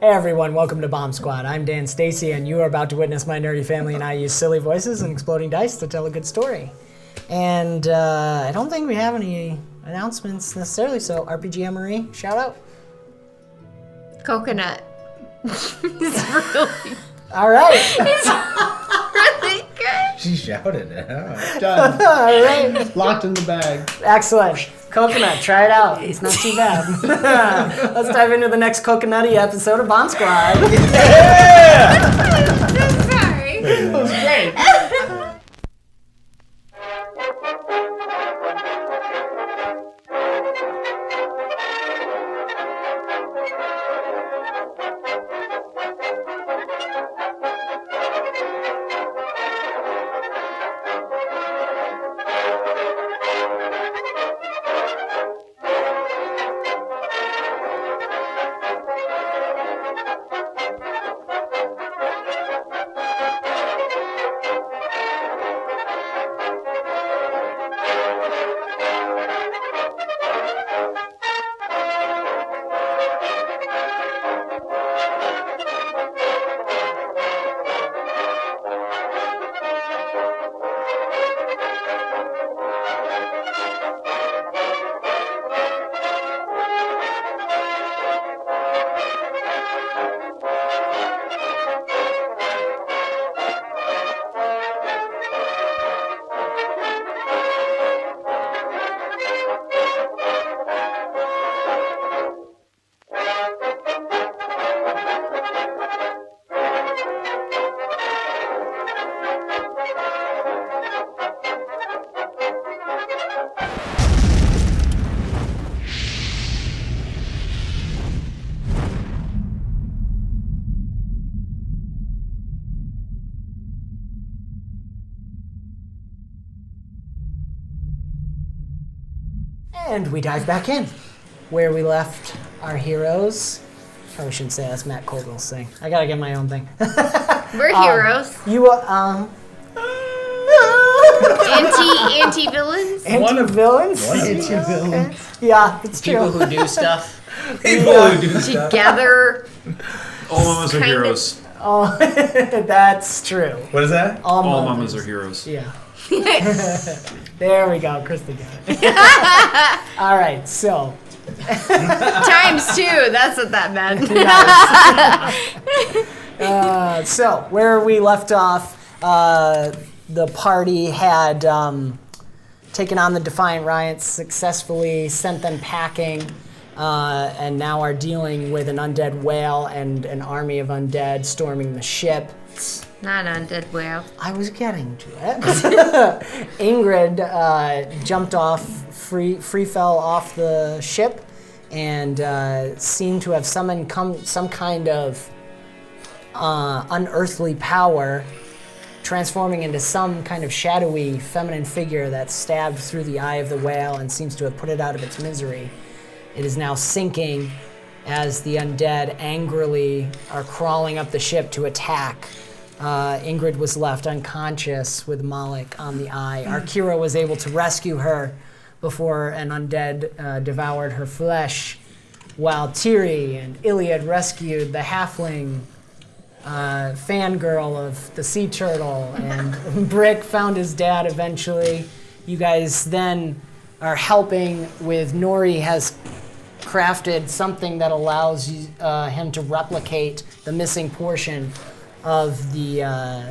Hey everyone, welcome to BombSquad. I'm Dan Stacy, and you are about to witness my nerdy family and I use silly voices and exploding dice to tell a good story. And I don't think we have any announcements necessarily, so RPG Marie, shout out. Coconut. It's really... All right. It's really good. She shouted it out. Done. All right. Locked in the bag. Excellent. Coconut, try it out. It's not too bad. Let's dive into the next coconutty episode of BombSquad. Yeah! I'm so sorry. That was great. And we dive back in, where we left our heroes. Probably shouldn't say that's Matt Colville's thing. I gotta get my own thing. We're heroes. You Anti-villains. Anti-villains? One of them. Yeah, it's true. People who do stuff. People who do stuff. Together. All mamas are Kind of- heroes. Oh, that's true. What is that? All All mamas. mamas are heroes. Yeah. There we go. Krista got it. All right, so. Times two. That's what that meant. So, where we left off, the party had taken on the Defiant Riots successfully, sent them packing, and now are dealing with an undead whale and an army of undead storming the ship. Not undead whale. I was getting to it. Ingrid jumped off, free fell off the ship, and seemed to have summoned some kind of unearthly power, transforming into some kind of shadowy feminine figure that stabbed through the eye of the whale and seems to have put it out of its misery. It is now sinking as the undead angrily are crawling up the ship to attack. Ingrid was left unconscious with Malik on the eye. Arkira was able to rescue her before an undead devoured her flesh, while Tiri and Ilyad rescued the halfling fangirl of the sea turtle, and Brick found his dad eventually. You guys then are helping with Nori has crafted something that allows him to replicate the missing portion of the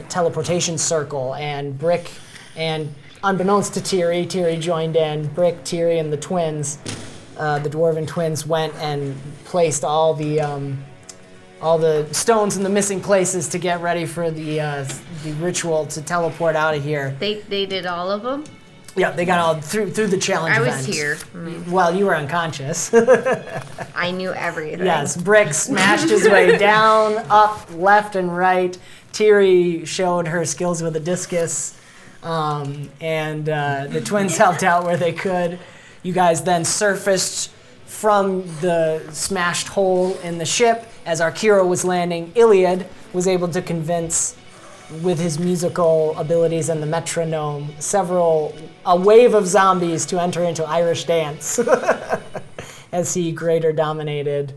teleportation circle, and Brick, and unbeknownst to Tiri, Tiri joined in. Brick, Tiri, and the twins, the dwarven twins, went and placed all the stones in the missing places to get ready for the ritual to teleport out of here. They did all of them? Yeah, they got all through the challenge I was events. here. Well, you were unconscious. I knew everything. Yes, Brick smashed his way down, up, left, and right. Tiri showed her skills with a discus, and the twins helped out where they could. You guys then surfaced from the smashed hole in the ship. As Arkira was landing, Ilyad was able to convince, with his musical abilities and the metronome, a wave of zombies to enter into Irish dance as he greater dominated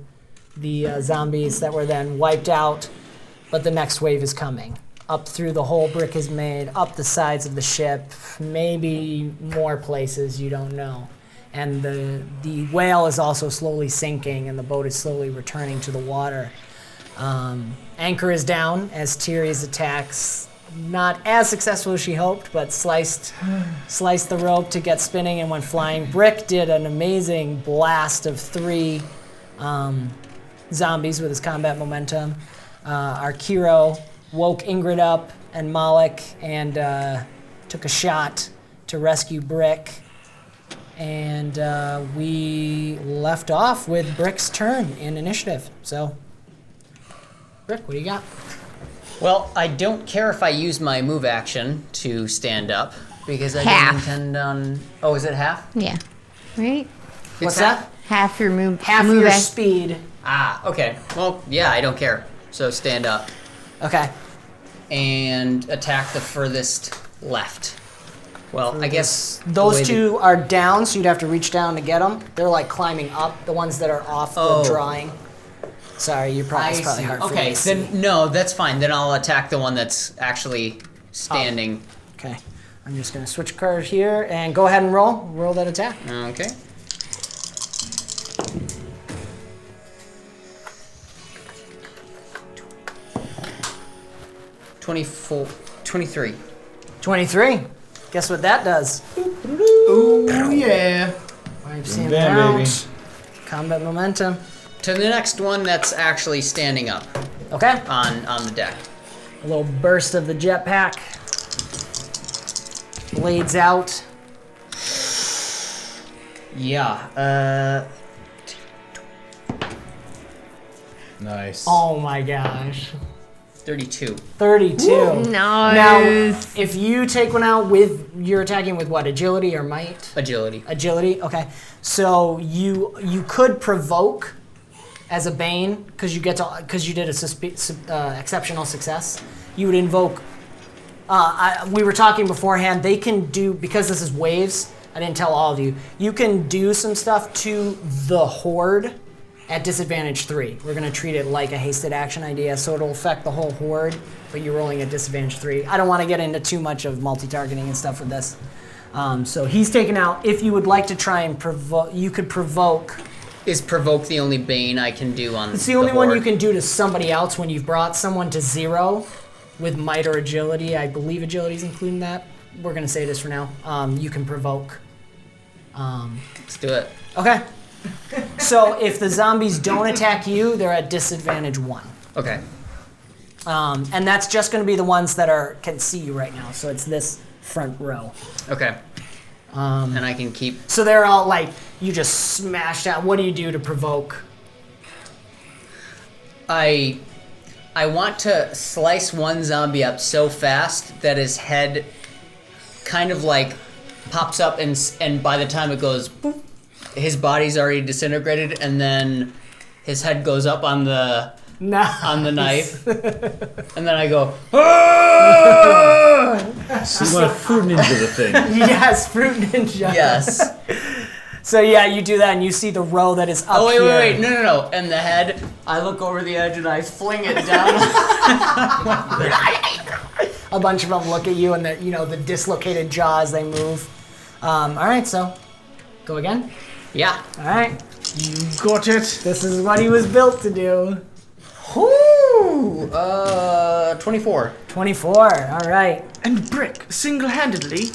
the zombies that were then wiped out, but the next wave is coming. Up through the hole Brick has made, up the sides of the ship, maybe more places, you don't know. And the whale is also slowly sinking, and the boat is slowly returning to the water. Anchor is down as Tiri's attacks, not as successful as she hoped, but sliced the rope to get spinning and went flying. Brick did an amazing blast of 3 zombies with his combat momentum. Our Kiro woke Ingrid up and Malik and took a shot to rescue Brick. And we left off with Brick's turn in initiative. So, Brick, what do you got? Well, I don't care if I use my move action to stand up because I Half. don't intend on. Oh, is it half? Yeah. Right? What's It's half? that? Half your move. Half move your ac- speed. Ah, okay. Well, yeah, I don't care. So stand up Okay. and attack the furthest left. Well, I guess the way Those the- two are down, so you'd have to reach down to get them. They're like climbing up, the ones that are off Oh. the drawing. Sorry, it's probably see. hard for you Okay, to see. then no, that's fine. Then I'll attack the one that's actually standing. Okay, I'm just gonna switch card here and go ahead and roll that attack. Okay. $24, $23. 23. Guess what that does? Oh yeah. I've seen Bam, baby. Combat momentum. To the next one that's actually standing up Okay. on the deck. A little burst of the jetpack. Blades out. Yeah. Nice. Oh my gosh. 32. 32. Nice. Now, if you take one out you're attacking with what, agility or might? Agility. Agility, okay. So you could provoke as a bane because you did a exceptional success. You would invoke. We were talking beforehand. They can do, because this is waves. I didn't tell all of you. You can do some stuff to the horde at disadvantage 3. We're going to treat it like a hasted action idea, so it'll affect the whole horde, but you're rolling at disadvantage 3. I don't want to get into too much of multi-targeting and stuff with this. So he's taken out. If you would like to try and provoke, you could provoke. Is provoke the only bane I can do on It's the only one horde? you can do to somebody else when you've brought someone to 0 with might or agility. I believe agility is including that. We're going to say this for now. You can provoke. Let's do it. Okay. So if the zombies don't attack you, they're at disadvantage 1. Okay. And that's just going to be the ones that can see you right now. So it's this front row. Okay. And I can keep. So they're all like, you just smashed out. What do you do to provoke? I want to slice one zombie up so fast that his head kind of like pops up and by the time it goes boop, his body's already disintegrated and then his head goes up on the knife and then I go So you want a fruit ninja the thing. Yes, fruit ninja. yes. So yeah, you do that and you see the row that is up Oh wait, here. wait, no. And the head, I look over the edge and I fling it down. A bunch of them look at you and the dislocated jaws, they move. All right, so go again. Yeah. All right, You got it. this is what he was built to do. Whoo! 24. 24. All right. And Brick single-handedly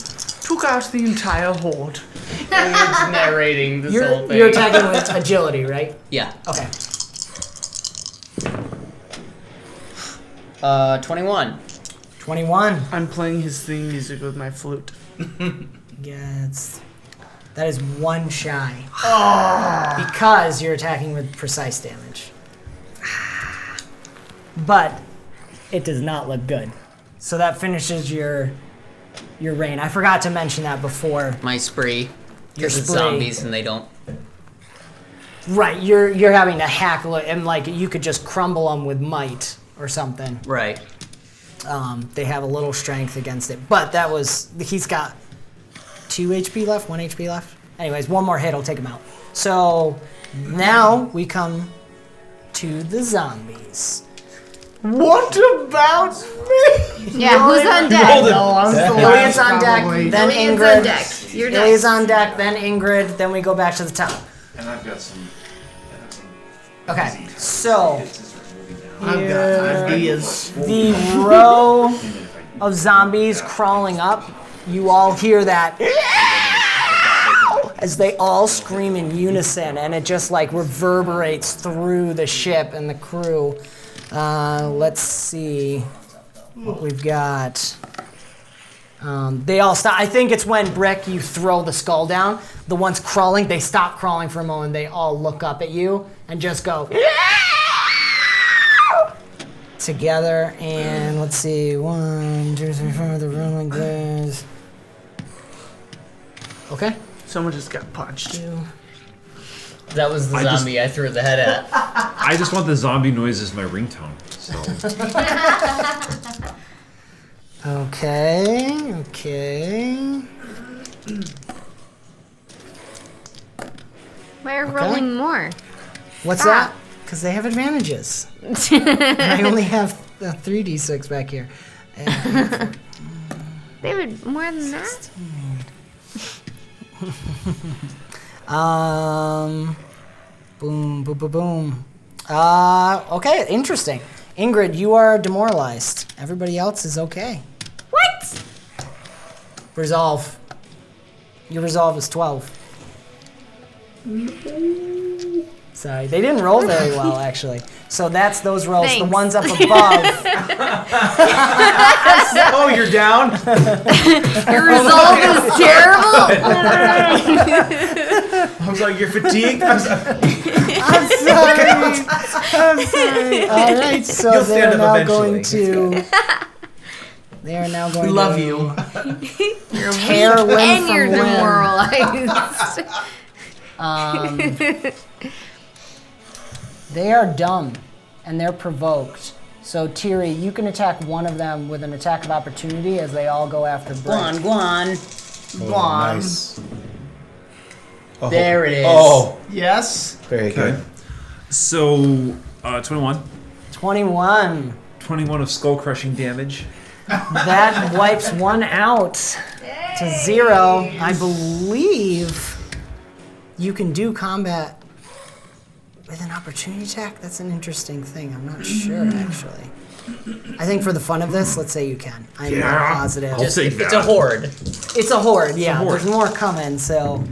took out the entire horde. And it's narrating this whole thing. You're attacking with agility, right? Yeah. Okay. 21. 21. I'm playing his theme music with my flute. That is 1 shy. Because you're attacking with precise damage. But it does not look good. So that finishes your reign. I forgot to mention that before. My spree. Your Because it's spree. zombies and they don't. Right, you're having to hack and like you could just crumble them with might or something. Right. They have a little strength against it, but he's got 2 HP left, 1 HP left. Anyways, one more hit will take him out. So now we come to the zombies. What about me? Yeah, who's on deck? No, I'm the Ilyad's last, on deck, probably. then Ilyad's Ingrid. on deck. You're Ilyad's next. on deck, then Ingrid, then we go back to the top. And I've got some. Okay, so I've got ideas. the row of zombies crawling up, you all hear that as they all scream in unison, and it just like reverberates through the ship and the crew. Let's see what we've got. They all stop. I think it's when, Brick, you throw the skull down. The ones crawling, they stop crawling for a moment. They all look up at you and just go together. And let's see, 1, 2, 3, 4. The room like this. Okay. Someone just got punched. That was the zombie I threw the head at. I just want the zombie noise as my ringtone. So Okay. We're rolling more. What's that? Because they have advantages. And I only have a 3d6 back here. They would more than that. Boom, boom, boom, boom. Okay, interesting. Ingrid, you are demoralized. Everybody else is okay. What? Resolve. Your resolve is 12. Sorry, they didn't roll very well, actually. So that's those rolls. Thanks. The ones up above. oh, you're down. Your resolve is terrible. I was like, you're fatigued. I'm sorry. All right, so You'll they are stand up now going eventually. to. They are now going Love to you. tear limb And from you're limb. demoralized. They are dumb, and they're provoked. So Tiri, you can attack one of them with an attack of opportunity as they all go after Brick. Guan. Nice. Oh. There it is. Oh, Yes. very good. So, 21. 21. 21 of skull crushing damage. That wipes one out to 0. I believe you can do combat with an opportunity attack. That's an interesting thing. I'm not sure, actually. I think for the fun of this, let's say you can. I'm not positive. I'll take It's a that. horde. It's a horde, yeah. horde. There's more coming, so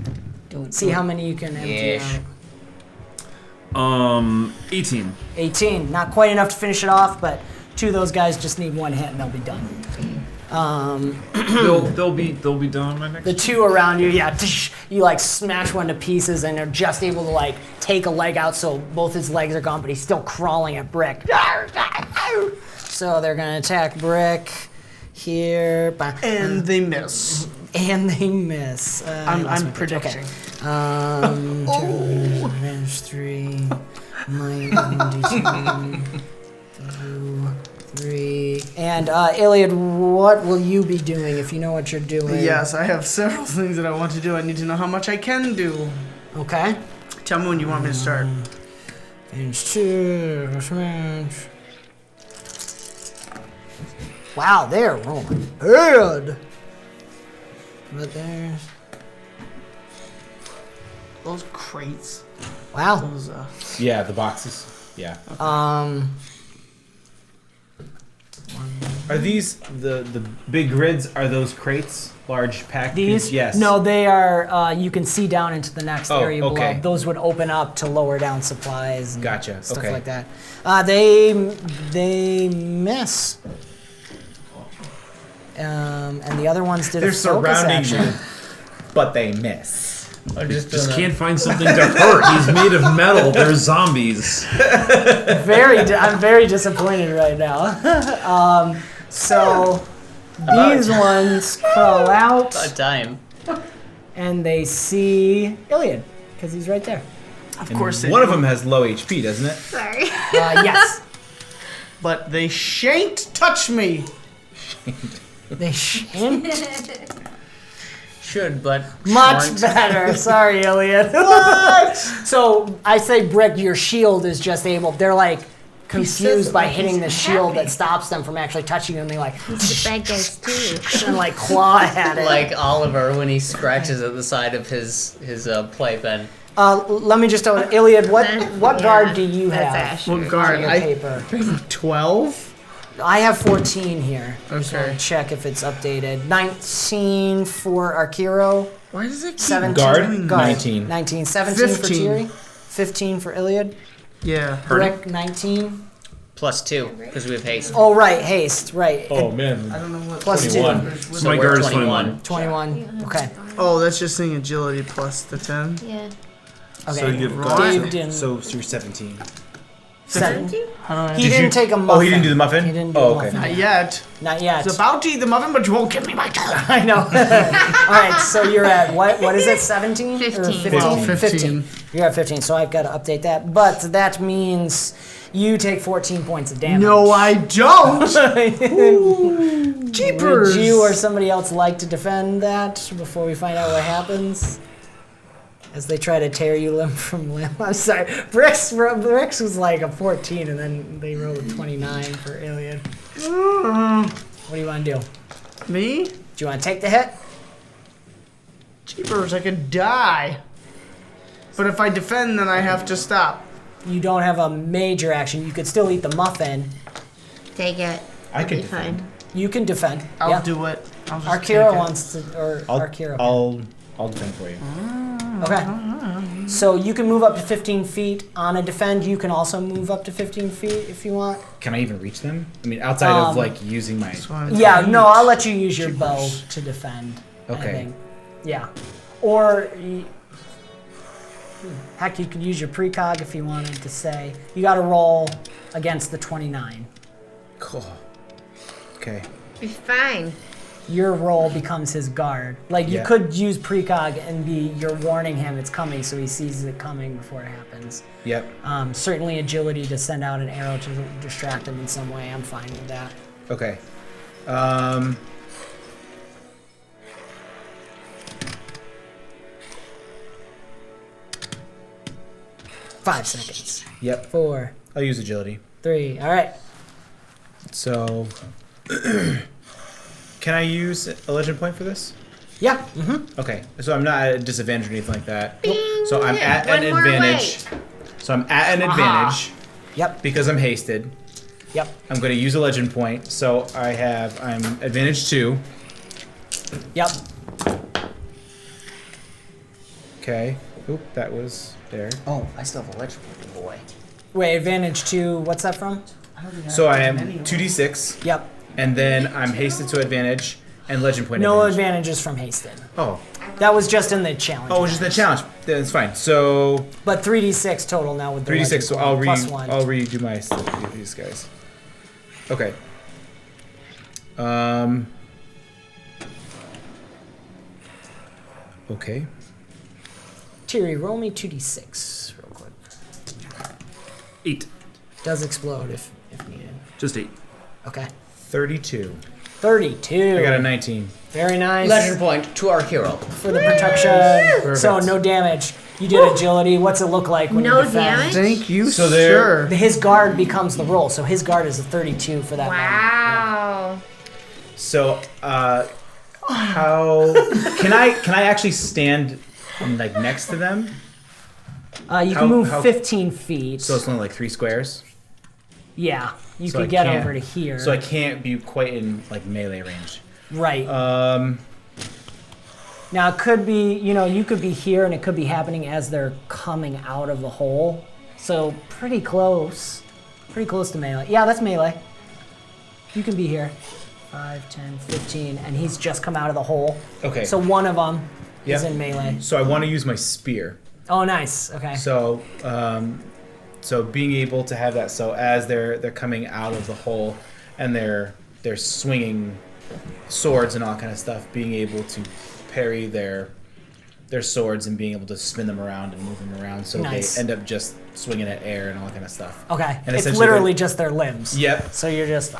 see how many you can empty Ish. out. 18. 18. Not quite enough to finish it off, but two of those guys just need one hit and they'll be done. They'll be done on my next. The two around you, yeah, you like smash one to pieces and they're just able to like take a leg out so both his legs are gone, but he's still crawling at Brick. So they're gonna attack Brick here. And they miss. And they miss. I'm predicting. Advantage 3, -1d2, 2, 3. And Ilyad, what will you be doing if you know what you're doing? Yes, I have several things that I want to do. I need to know how much I can do. Okay. Tell me when you want me to start. Advantage 2, smash. Wow, they're rolling good. But there's. Those crates. Wow. Those, Yeah, the boxes. Yeah. Are these the big grids? Are those crates? Large packed? These? Yes. No, they are. You can see down into the next Oh, area below. okay. Those would open up to lower down supplies. And Gotcha, Stuff okay. like that. They miss. And the other ones did They're a focus surrounding action. you, but they miss. Just can't find something to hurt. He's made of metal. They're zombies. I'm very disappointed right now. So these ones crawl out About time. and they see Ilyad because he's right there. of course they One of do. them has low HP, doesn't it? Sorry. Yes, But they shan't touch me. they shan't. Should, but Much shrunk. better. Sorry, Ilyad. What? So I say, Brick, your shield is just able. They're like confused by hitting the shield that stops them from actually touching you, and they like The bad guys too. and like claw at it. Like Oliver when he scratches at the side of his playpen. Let me just tell you, Ilyad, what guard do you That's have? Ash. What guard? Your paper. 12? I have 14 here. Just Okay. want to check if it's updated. 19 for Arkiro. Why does it keep 17 Guard? doing guard. 19. 19. 17 for 15. Tiri. 15 for Ilyad. Yeah. Brick, 19. +2, because we have haste. Oh, right, haste, right. Oh man. I don't know what. Plus 21. two. So My we're guard is 21. 21. Okay. Oh, that's just saying agility plus the 10. Yeah. Okay. So you've Right. got Dave so you're 17. 7. How do I? He didn't take a muffin. Oh, he didn't do the muffin? He didn't do Oh, the okay. muffin. Not yet. Not yet. It's about to eat the muffin, but you won't give me my turn. I know. All right, so you're at what is it? 17? 15. Well, 15. You're at 15, so I've got to update that. But that means you take 14 points of damage. No, I don't. Jeepers. Would you or somebody else like to defend that before we find out what happens? As they try to tear you limb from limb. I'm sorry. Brix was like a 14, and then they rolled a 29 for Ilyad. What do you want to do? Me? Do you want to take the hit? Jeepers, I could die. But if I defend, then I have to stop. You don't have a major action. You could still eat the muffin. Take it. I It'll could be fine. You can defend. I'll yeah. do it. I'll just Arkiro take it. wants to, or Arkiro. I'll defend for you. Okay. So you can move up to 15 feet on a defend. You can also move up to 15 feet if you want. Can I even reach them? I mean, outside of like using my. Yeah, no, I'll let you use your bow to defend. I Okay. think. Yeah. Or, heck, you could use your precog if you wanted to say. You got to roll against the 29. Cool. Okay. Be fine. Your roll becomes his guard. Like, you Yeah. could use precog and you're warning him it's coming so he sees it coming before it happens. Yep. Certainly agility to send out an arrow to distract him in some way. I'm fine with that. Okay. 5 seconds. Yep. 4, I'll use agility. 3. All right. So, can I use a legend point for this? Yeah. Mm-hmm. Okay. So I'm not at a disadvantage or anything like that. Bing. So I'm at One an more advantage. So I'm at an advantage Yep. because I'm hasted. Yep. I'm going to use a legend point. So I'm advantage 2. Yep. Okay. Oop, that was there. Oh, I still have a legend boy. Wait, advantage 2. What's that from? So I am 2d6, Yep. and then I'm hasted to advantage and legend point No advantage. advantages from hasted. Oh. That was just in the challenge. Oh, it's just the challenge. That's fine. So But 3d6 total now with the 3d6. legend So point, I'll plus 1. redo my stuff for these guys. Okay. Okay. Tiri, roll me 2d6 real quick. 8. Does explode if needed. Just 8. Okay. 32. 32. I got a 19. Very nice. Legend point to our hero. For the protection. So no damage. You did agility. What's it look like when No you defend? damage? Thank you, So there- sir. His guard becomes the roll, so his guard is a 32 for that. Wow. So how can I actually stand like next to them? You How- can move how- 15 feet. So it's only like 3 squares. Yeah, you So I could get can't- over to here. So I can't be quite in like melee range. right. Now Now it could be, you could be here and it could be happening as they're coming out of the hole. So pretty close. Pretty close to melee. Yeah, that's melee. You can be here. 5, 10, 15, and he's just come out of the hole. Okay. So one of them is Yep. in melee. So I want to use my spear. Oh, nice. Okay. So so being able to have that, so as they're coming out of the hole and they're swinging swords and all kind of stuff, being able to parry their swords and being able to spin them around and move them around, so Nice. they end up just swinging at air and all that kind of stuff. Okay. And It's essentially literally just their limbs. Yep. So you're just.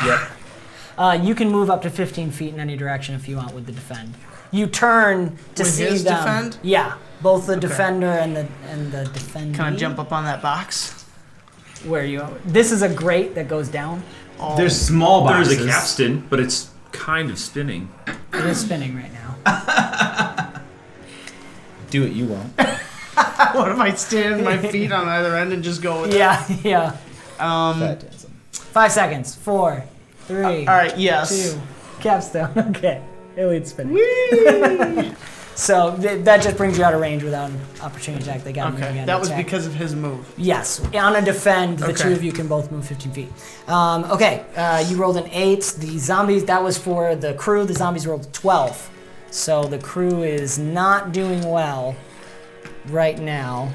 Yep. You can move up to 15 feet in any direction if you want with the defend. you turn to With see his them. defend? Yeah, both the defender and the defendee. Can I jump up on that box? Where you? This is a grate that goes down. Oh. There's small boxes. There's a capstan, but it's kind of spinning. It is spinning right now. Do it, you won't. What if I stand my feet on either end and just go with it? Yeah, yeah. Phantasm. 5 seconds. 4, 3. All right, yes. 2. Capstone. Okay. Ilyad's spinning. So that just brings you out of range without an opportunity attack. They got Okay, again. that was attack. because of his move. Yes, on a defend, the Okay. two of you can both move 15 feet. Okay, you rolled an 8. The zombies, that was for the crew. The zombies rolled a 12. So the crew is not doing well right now.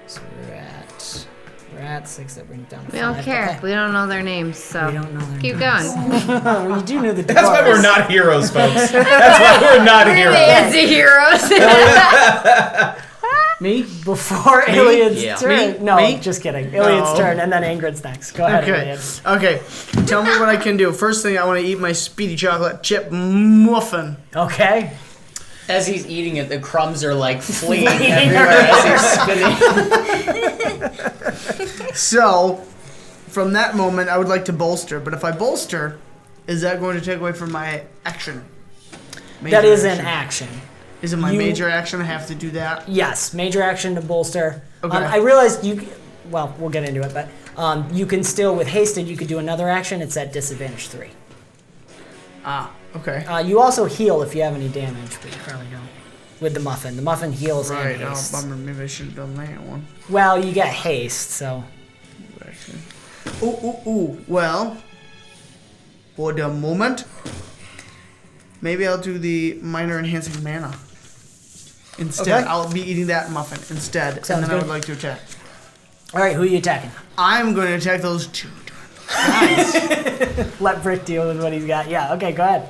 So we're at 6. That brings it down to 5. We don't care. Okay. We don't know their names, so We don't know their keep names. going. We do know the That's why dwarves. we're not heroes, folks. That's why we're not heroes. Fancy heroes. Me? Before Ilyad's Yeah. turn. Me? No, Me? just kidding. Ilyad's No. turn, and then Ingrid's next. Go ahead, Okay. Ilyad. Okay. Tell me what I can do. First thing, I want to eat my speedy chocolate chip muffin. Okay. As he's eating it, the crumbs are like fleeing everywhere as he's spinning. So, from that moment, I would like to bolster. But if I bolster, is that going to take away from my action? That is an action. action. Is it my You- major action? I have to do that. Yes, major action to bolster. Okay. I realized you. Well, we'll get into it, but you can still, with hasted, you could do another action. It's at disadvantage 3. Ah. Okay. You also heal if you have any damage, but you probably don't. With the muffin, the muffin heals Right. and Oh, haste. bummer. Maybe I should have done that one. Well, you get haste, so Ooh. Well, for the moment, maybe I'll do the minor enhancing mana. Instead, Okay. I'll be eating that muffin instead, Sounds and then I good. would like to attack. all right. Who are you attacking? I'm going to attack those two. Let Brick deal with what he's got. Yeah. Okay. Go ahead.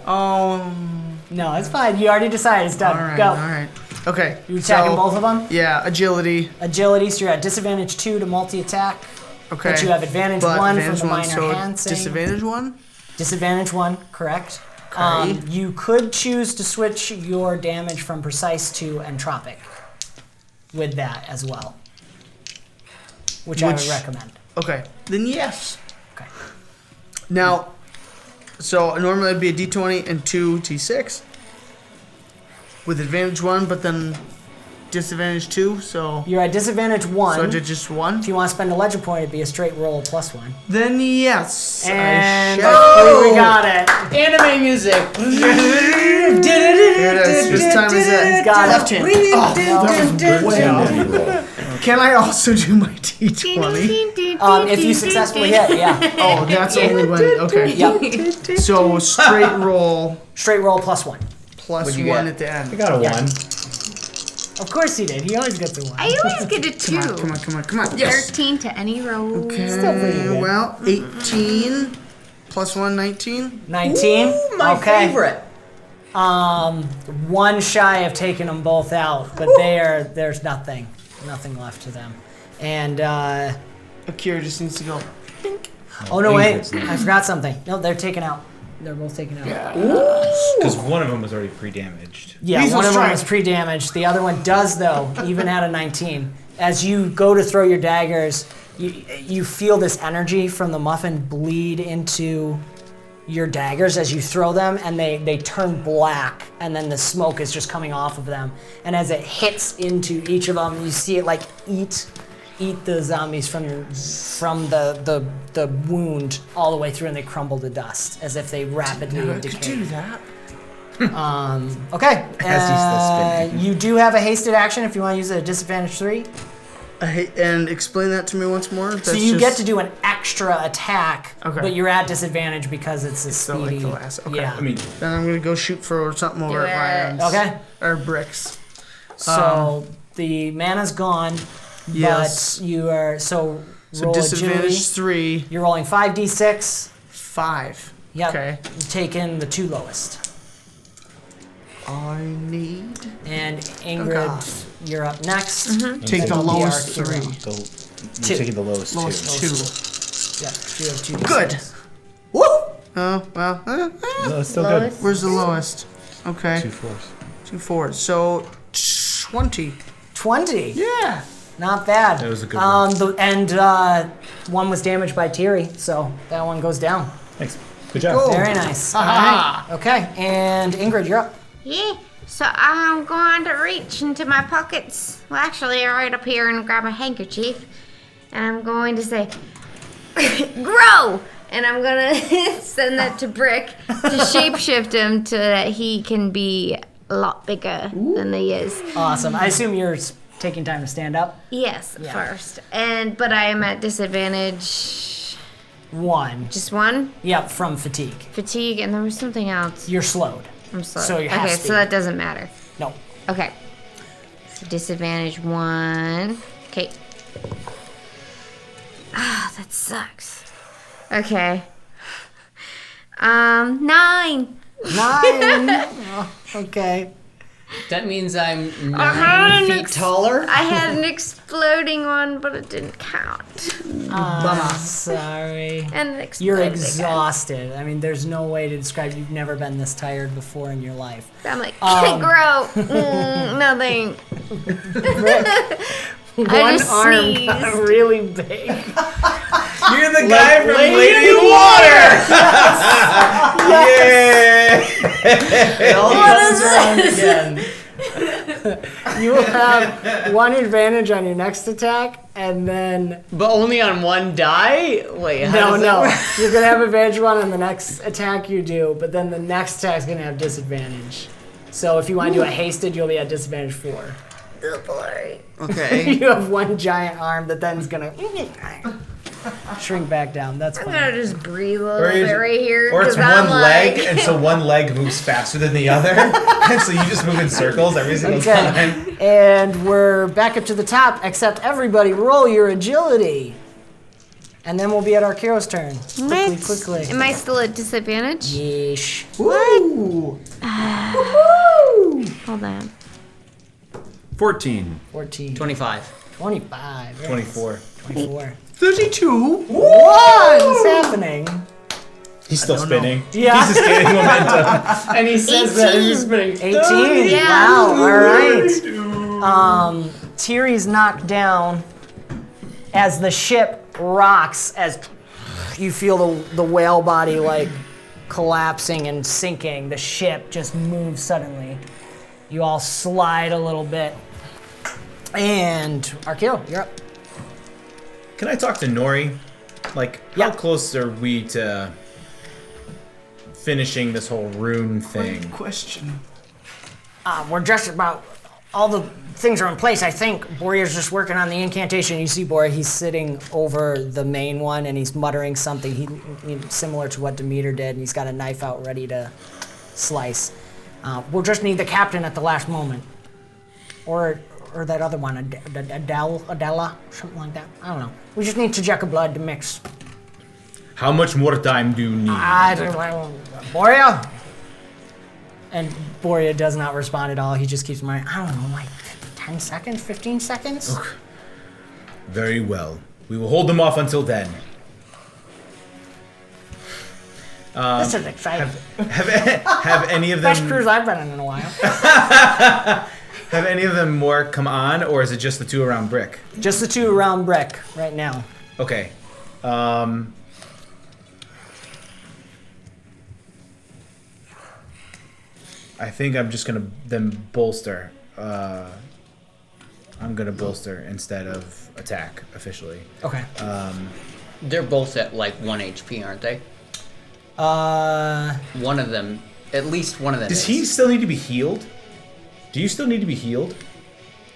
No, it's fine. You already decided. It's done. All right. Go. All right. Okay. You attacking both of them? Yeah. Agility. Agility. So you're at disadvantage 2 to multi-attack. Okay. But you have advantage But 1 advantage from the one, minor so enhancing. disadvantage 1. Disadvantage 1, correct. Okay. You could choose to switch your damage from precise to entropic with that as well, which I would Which- recommend. Okay. Then yes. Okay. Now, so normally it'd be a D20 and 2 T6 with advantage 1, but then disadvantage 2. So You're at disadvantage 1. I did just 1. If you want to spend a legend point, it'd be a straight roll +1. Then yes, And I shall. we got it. Anime music. Here it is. This time is it. Got it. Left hand. Oh, that was way off. Can I also do my D20? If you successfully hit, yeah. Oh, that's only when. Okay. Yep. So straight roll Straight roll +1. plus What'd 1 you get? at the I end. got a Yeah. 1. Of course he did. He always gets a 1. I always get a 2. Come on. Yes. 13 to any roll. Okay. Still pretty good. Well, 18 plus 1, 19. 19. Ooh, my okay. favorite. One shy of taking them both out, but there's nothing left to them. And Akira just needs to go. oh no, wait, Ingrid's next. I forgot something. No, they're taken out. They're both taken out. Yeah, Because one of them was already pre-damaged. Lethal one of them strike. was pre-damaged. The other one does though, even at a 19. As you go to throw your daggers, you feel this energy from the muffin bleed into your daggers as you throw them, and they turn black, and then the smoke is just coming off of them. And as it hits into each of them, you see it like eat the zombies from the wound all the way through, and they crumble to dust as if they rapidly I could decay. do that. Okay. As he's still spinning. You do have a hasted action if you want to use it at disadvantage 3. And explain that to me once more. So you get to do an extra attack, Okay. but you're at disadvantage because it's a still speedy. like the last. Okay. Yeah. I mean, Then I'm gonna go shoot for something over Do at it. my Okay. or bricks. So the mana's gone, Yes. but you are So roll disadvantage agility. 3, You're rolling 5d6. 5. Yep. Okay. You take in the 2 lowest. I need And God. Ingrid, you're up next. take the That'll be lowest our hero. 3. you're Two. taking the lowest, Lowest two. 2. Yep. You have 2d6. Good. Woo! Oh, well. No, it's still Lowest? good. Where's the lowest? Okay. 2 4s. 2 4s. So 20. 20. Yeah. Not bad. That was a good one. One was damaged by Tiri, so that one goes down. Thanks. Good job. Cool. Very nice. All right. Okay, and Ingrid, you're up. Yeah. So I'm going to reach into my pockets. Well, actually, right up here and grab a handkerchief. And I'm going to say, grow! And I'm going to send that to Brick to shapeshift him so that he can be a lot bigger than he is. Awesome. I assume you're taking time to stand up. Yes, Yeah. first. But I am at disadvantage. 1. Just one? Yep, from fatigue. Fatigue, and there was something else. You're slowed. I'm slow. So you're half okay, speed. so that doesn't matter. No. Okay. So disadvantage 1. Okay. Ah, that sucks. Okay. 9. 9. Oh, okay. That means I'm had 9 an feet taller. I had an exploding one, but it didn't count. Sorry. And an You're exploding exhausted. I mean, there's no way to describe. You've never been this tired before in your life. I'm like, can't grow. Nothing. One just arm sneezed. got really big. You're the guy from Lady in Water! Yeah! It all comes around again. You will have 1 advantage on your next attack, and then But only on one die? Wait, how no, does that work? you're gonna have advantage 1 on the next attack you do, but then the next attack's gonna have disadvantage. So if you want to do a hasted, you'll be at disadvantage 4. Oh boy. Okay. You have 1 giant arm that then's gonna shrink back down. That's I'm fine. gonna just breathe a Or little is- bit right here. Or it's 'cause I'm one leg, like- and so one leg moves faster than the other. And so you just move in circles every single time. Okay, and we're back up to the top, except everybody roll your agility. And then we'll be at our Kiro's turn. Quickly. Am I still at disadvantage? Yeesh. Woo! Hold on. 14. 14. 25. 25. Very 24. nice. 24. 32. What's happening? He's still spinning. Yeah. He's just gaining momentum. And he says that he's spinning. 18. Yeah. Wow. All right. Tiri's knocked down as the ship rocks, as you feel the whale body like collapsing and sinking. The ship just moves suddenly. You all slide a little bit. And Arkeo, you're up. Can I talk to Nori? Like, how Yeah. close are we to finishing this whole rune thing? Question. We're just about, all the things are in place, I think. Borea's just working on the incantation. You see Borea, he's sitting over the main one and he's muttering something similar to what Demeter did, and he's got a knife out ready to slice. We'll just need the captain at the last moment. Or that other one, Adela, something like that. I don't know. We just need Tajeka blood to mix. How much more time do you need? I don't know. Borea? And Borea does not respond at all. He just keeps I don't know, like 10 seconds, 15 seconds? Very well. We will hold them off until then. This is exciting. Have any of Best them cruise I've been in a while. have any of them more come on, or is it just the 2 around Brick? Just the 2 around Breck right now. Okay. I think I'm just gonna then bolster. I'm gonna bolster instead of attack officially. Okay. They're both at like 1 HP, aren't they? One of them, at least one of them. Does is. he still need to be healed? Do you still need to be healed?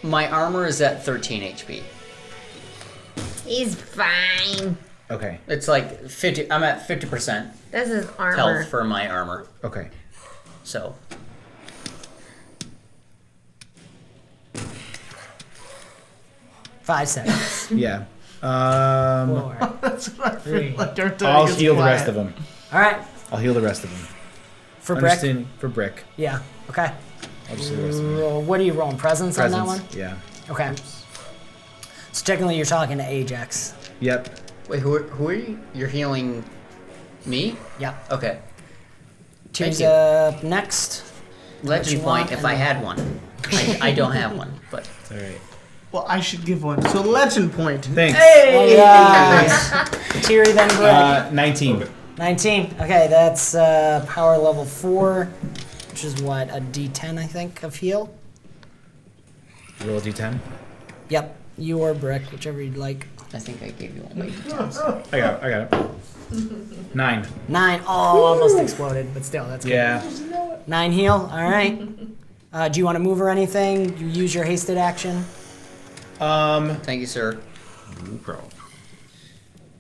My armor is at 13 HP. He's fine. Okay. It's like 50. I'm at 50% This is armor. health for my armor. Okay. So 5 seconds. Yeah. 4, That's what I 3. feel like. Every time I'll he gets heal the quiet. rest of them. All right. I'll heal the rest of them. For Breck? Understanding for Brick. Yeah. Okay. I'll just heal the rest of them. Roll, what are you rolling? Presence on that one? Yeah. Okay. So technically you're talking to Ajax. Yep. wait, who are you? You're healing Me? Yeah. Okay. Tiri's you. up next. Legend you point want, if and I then- had one. I don't have one, but All right. Well, I should give one. So legend point. Thanks. Yeah. Tiri, then Greg. 19. 19. Okay, that's power level 4, which is what, a D10, I think, of heal? Roll a d10. Yep. You or Brick, whichever you'd like. I think I gave you all my details. I got it. 9. 9. Oh, almost exploded, but still, that's good. Yeah. 9 heal. All right. Do you want to move or anything? You use your hasted action. Thank you, sir. No problem.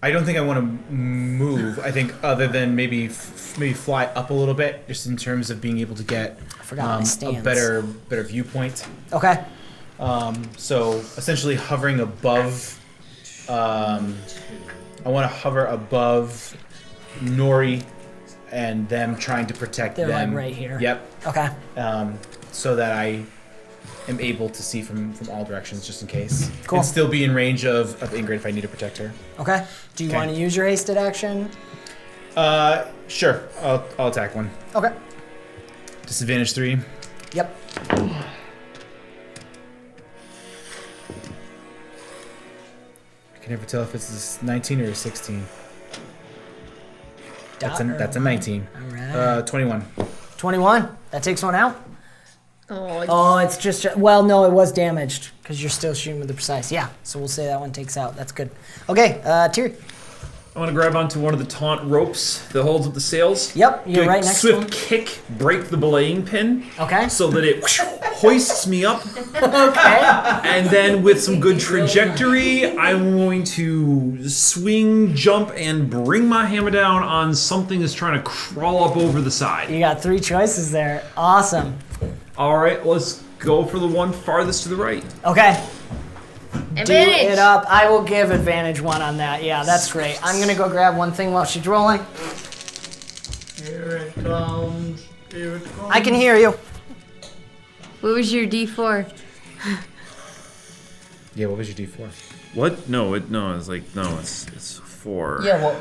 I don't think I want to move. I think other than maybe fly up a little bit, just in terms of being able to get forgot my a stance. better viewpoint. Okay. So essentially hovering above. I want to hover above Nori and them trying to protect They're them. like right here. Yep. Okay. So that I am able to see from all directions, just in case. Cool. And still be in range of Ingrid if I need to protect her. Okay. Do you Okay. want to use your hasted action? Sure. I'll attack one. Okay. Disadvantage 3. Yep. I can never tell if it's a 19 or a 16. That's Dot or a line? 19. All right. 21. 21. That takes one out. Oh, Oh, it's just, well, no, it was damaged because you're still shooting with the precise. Yeah, so we'll say that one takes out. That's good. Okay, Tiri. I want to grab onto one of the taunt ropes that holds up the sails. Yep, you're Good right next to swift him. kick, break the belaying pin, Okay. so that it hoists me up. Okay. And then with some good trajectory, I'm going to swing, jump, and bring my hammer down on something that's trying to crawl up over the side. You got 3 choices there. Awesome. All right, let's go for the one farthest to the right. Okay. Do advantage. it up. I will give advantage 1 on that. Yeah, that's great. I'm going to go grab one thing while she's rolling. Here it comes. Here it comes. I can hear you. What was your D4? Yeah, what was your D4? What? No, it's 4. Yeah, what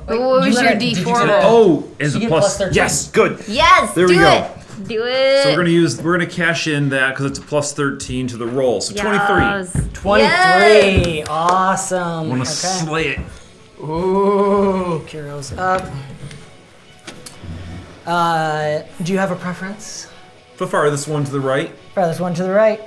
What was your D4 roll? Oh, as You a get plus. plus 13. Yes, good. Yes, There do we go. it. Do it. So we're gonna cash in that because it's a plus 13 to the roll. So 23. Yes. 23. Awesome. I want to slay it. Ooh, Kiro's up. Do you have a preference? The farthest one to the right. Farthest one to the right.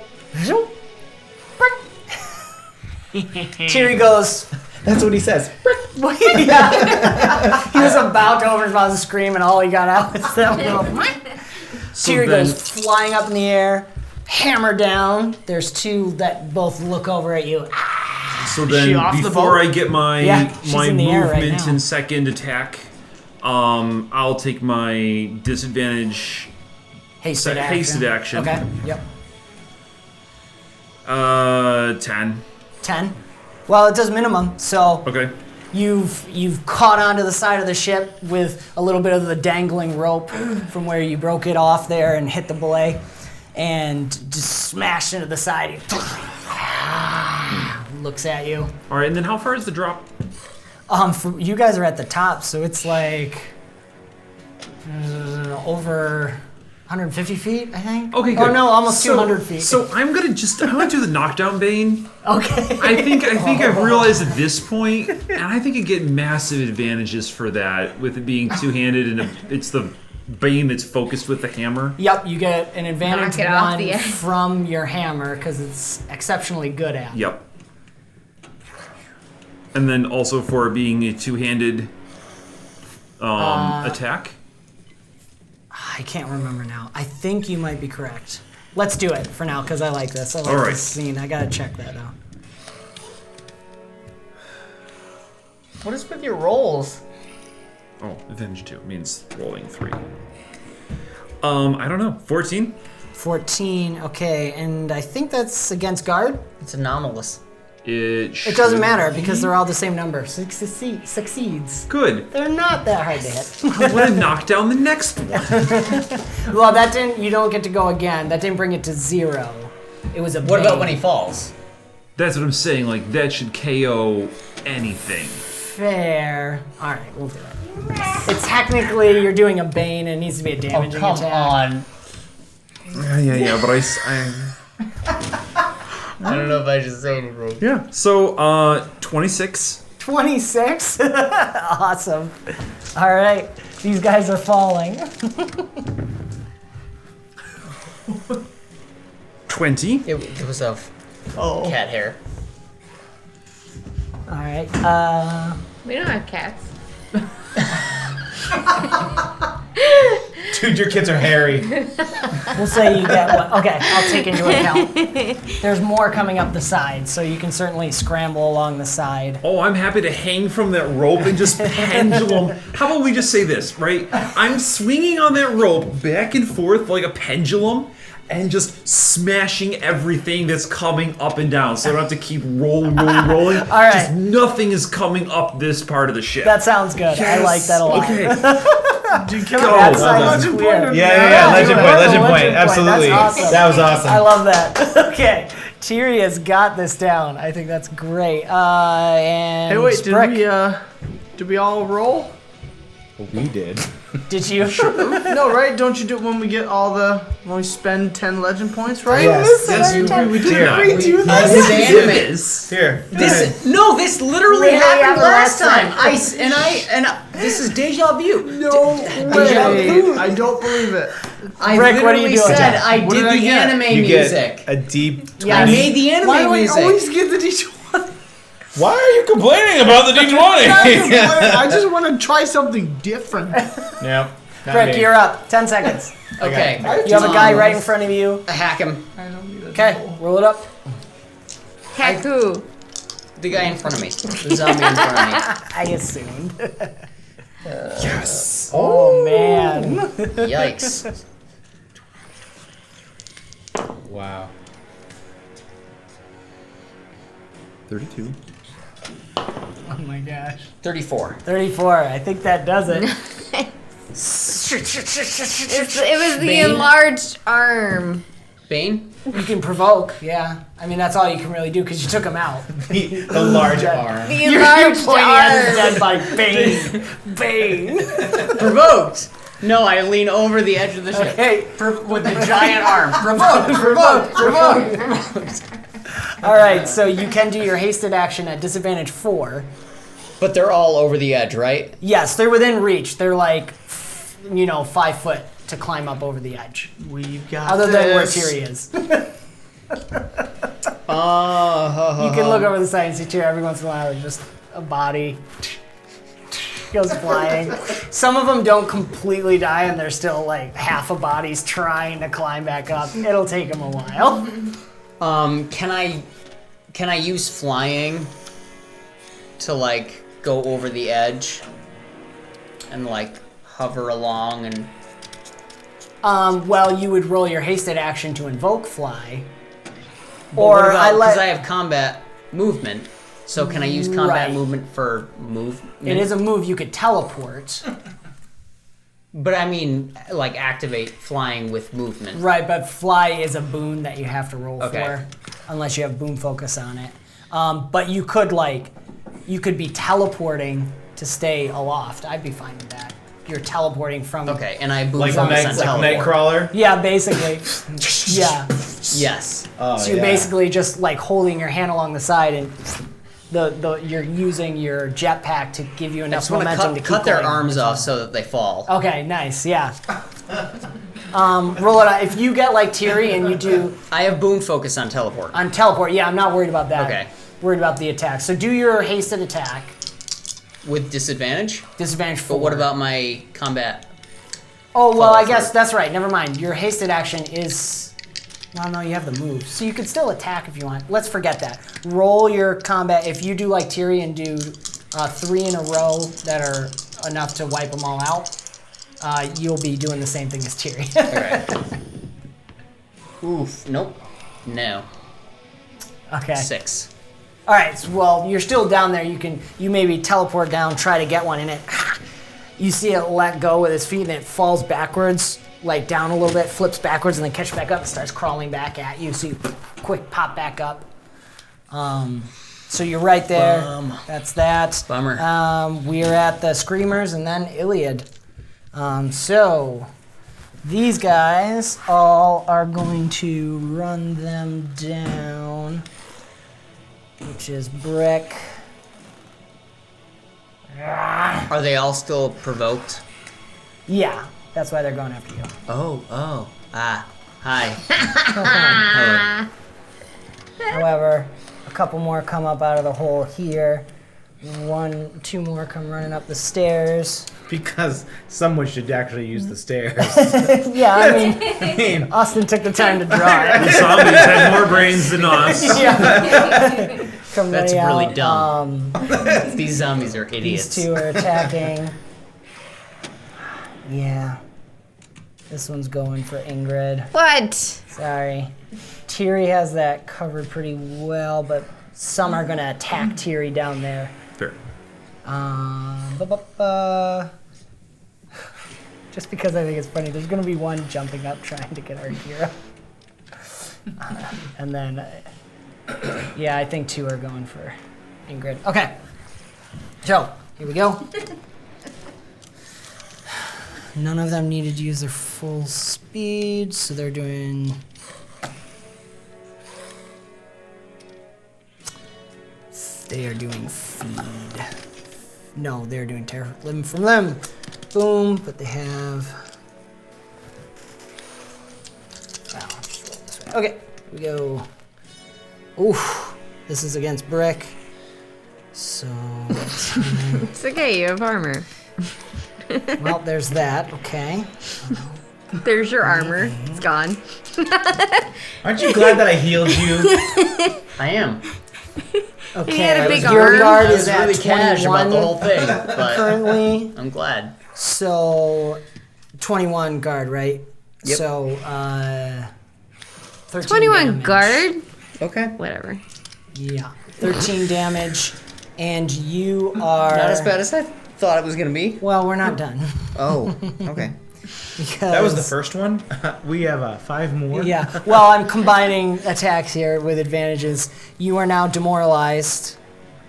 Tiri goes. That's what he says. Yeah. He was about to open his mouth and scream, and all he got out was that little. So Tiri then, goes flying up in the air, hammer down. There's 2 that both look over at you. so she then off the before boat? I get my Yeah, she's my in the air right movement now. and second attack, I'll take my disadvantage Hasted action. hasted action. Okay. Yep. 10. 10. Well, it does minimum, so Okay. you've caught onto the side of the ship with a little bit of the dangling rope from where you broke it off there and hit the belay, and just smashed into the side. He looks at you. All right, and then how far is the drop? You guys are at the top, so it's like over 150 feet, I think. Okay, Oh good. no, almost So- 200 feet. So I'm gonna do the knockdown bane. okay. I think I've realized at this point, and I think you get massive advantages for that with it being two-handed and it's the bane that's focused with the hammer. Yep, you get an advantage Knock it off 1 the end. from your hammer because it's exceptionally good at. Yep. And then also for it being a two-handed attack. I can't remember now. I think you might be correct. Let's do it for now because I like this. I like All right. this scene. I gotta check that out. What is with your rolls? Oh, advantage 2 means rolling 3. I don't know. 14? 14. Okay, and I think that's against guard. It's anomalous. It doesn't matter because they're all the same number. Succeeds. Good. They're not that hard to hit. I want to knock down the next one. Well, that didn't. You don't get to go again. That didn't bring it to 0. It was a. What about bang. when he falls? That's what I'm saying. Like, that should KO anything. Fair. All right, we'll do it. It's technically you're doing a bane and it needs to be a damaging Come attack. on. Yeah, but I don't know if I should say anything. yeah. So 26. 26. Awesome. All right, these guys are falling. 20. It was a cat hair. All right. We don't have cats. Dude, your kids are hairy. We'll say you get one. Okay, I'll take into account. There's more coming up the side, so you can certainly scramble along the side. Oh, I'm happy to hang from that rope and just pendulum. How about we just say this, right? I'm swinging on that rope back and forth like a pendulum and just smashing everything that's coming up and down. So I don't have to keep rolling. All right. Just nothing is coming up this part of the ship. That sounds good. I like that a lot. Okay. Dude, can Go. I That sounds clear. Yeah. Legend point. Legend point. Legend point. Absolutely. That's awesome. That was awesome. I love that. Okay, Tiri has got this down. I think that's great. And Hey, wait, Sprick, did we all roll? We did. did you? No, right? Don't you do it when we spend 10 legend points, right? Yes. Yes, we do Here. that. We do that. This is anime. Here. This literally Literally happened happened last last time. This is deja vu. No Deja way. vu. I don't believe it. I Rick, what are you literally doing? said I What did did I the get? anime You music. get a deep. Yeah. I made the anime Why do we music. always get the D20? Why are you complaining about the D20? I just want to try something different. Yep. Rick, you're up. 10 seconds. Okay. You have a guy right in front of you. Hack him. Okay, roll it up. Haku. The guy in front of me. The zombie in front of me. I assumed. Yes. Oh man. Yikes. Wow. 32. Oh my gosh. 34. 34. I think that does it. It was the Bane? enlarged arm. Bane? You can provoke, yeah. I mean, that's all you can really do because you took him out. The large arm. The You're enlarged pointing at his arm. dead by Bane. Bane. Provoked! No, I lean over the edge of the ship. Okay, With the giant arm. Provoked! Provoked! all right, so you can do your hasted action at disadvantage 4. But they're all over the edge, right? Yes, they're within reach. They're like, 5 foot to climb up over the edge. We've got Other than where this. Tiri is. You Oh, can look over the side and see Tiri every once in a while. There's just a body goes flying. Some of them don't completely die, and they're still like half a body's trying to climb back up. It'll take them a while. Can I use flying to like go over the edge and like hover along and Well, you would roll your hasted action to invoke fly. because I have combat movement. So can I use combat Right. movement for move? It is a move you could teleport. But I mean, like activate flying with movement. Right, but fly is a boon that you have to roll Okay. for, unless you have boon focus on it. But you could be teleporting to stay aloft. I'd be fine with that. You're teleporting from. Okay, and I boon Like focus on teleport. Nightcrawler. Yeah, basically. Yeah. Yes. Oh, So you're yeah. basically just like holding your hand along the side, and you're using your jetpack to give you I enough just want momentum to to cut keep their going. arms off so that they fall. Okay, nice. Yeah. Roll it out. If you get like Tiri and you do I have boon focus on teleport. on teleport, yeah, I'm not worried about that. Okay. Worried about the attack. So do your hasted attack. With disadvantage? Disadvantage 4. But what about my combat? Oh, well, follow I guess through? that's right. Never mind. Your hasted action is. Well, no, you have the move. So you could still attack if you want. Let's forget that. Roll your combat. If you do like Tiri and do 3 in a row that are enough to wipe them all out, you'll be doing the same thing as Tiri. Okay. Oof. Nope. No. Okay. 6. All right. So, well, you're still down there. You maybe teleport down, try to get one in it. You see it let go with its feet, and it falls backwards, like down a little bit, flips backwards, and then catches back up and starts crawling back at you. So you quick pop back up. So you're right there. Bum. That's that. Bummer. We're at the Screamers and then Ilyad. So these guys all are going to run them down, which is Brick. Are they all still provoked? Yeah, that's why they're going after you. Oh. Hi. Hello. However, a couple more come up out of the hole here. Two more come running up the stairs. Because someone should actually use the stairs. Yeah, I mean, Austin took the time to draw it. The zombies had more brains than us. Yeah. Come That's running really out. dumb. These zombies are idiots. These two are attacking. Yeah. This one's going for Ingrid. What? Sorry. Tiri has that covered pretty well, but some are going to attack Tiri down there. Fair. Just because I think it's funny, there's going to be one jumping up trying to get our hero. And then, yeah, I think two are going for Ingrid. Okay. So, here we go. None of them needed to use their full speed, so they're doing... They are doing feed. No, they're doing tear limb from limb. Boom, but they have... Wow, just roll this way. Okay, here we go. Oof, this is against Brick. So, It's okay, you have armor. well, there's that, okay. There's your armor. It's gone. Aren't you glad that I healed you? I am. Okay, He had a big your arm. guard I is was at really cash about 21 the whole thing, but currently. I'm glad. So, 21 guard, right? Yep. So, 13 21 damage. guard? Okay. Whatever. Yeah, 13 damage, and you are... Not as bad as I thought it was gonna be. Well, we're not done. Oh, okay. Because, That was the first one. We have 5 more. Yeah, well, I'm combining attacks here with advantages. You are now demoralized,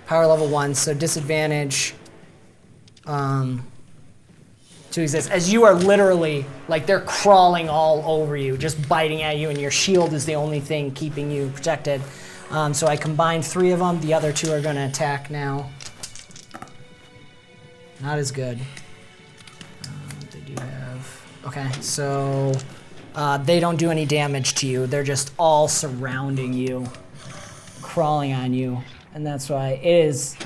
power level 1, so disadvantage to exist. As you are literally, like, they're crawling all over you, just biting at you, and your shield is the only thing keeping you protected. So I combined 3 of them. The other 2 are going to attack now. Not as good. They do have... Okay, so they don't do any damage to you. They're just all surrounding you, crawling on you. And that's why it is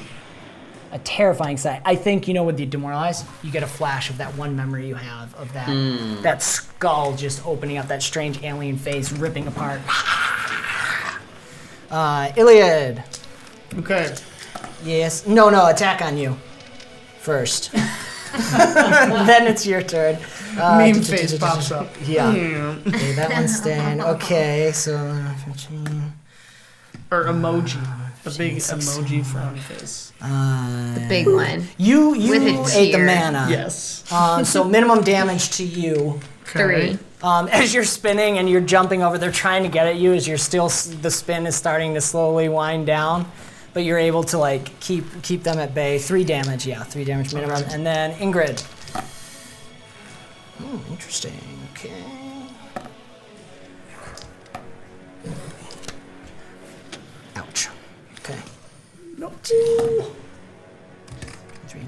a terrifying sight. I think, with the demoralized, you get a flash of that one memory you have of that skull just opening up, that strange alien face ripping apart. Ilyad. Okay. Yes. No, attack on you first. Then it's your turn. Meme face pops up. Yeah. Okay, that one's staying. Okay, so 15. Or emoji. The big emoji frowny face. The big one. You With a ate the tear. mana. Yes. So minimum damage to you. 3. As you're spinning and you're jumping over, they're trying to get at you as you're still, the spin is starting to slowly wind down. But you're able to keep them at bay. 3 damage, 3 damage minimum. And then Ingrid. Interesting. Okay. Ouch. Okay. Nope.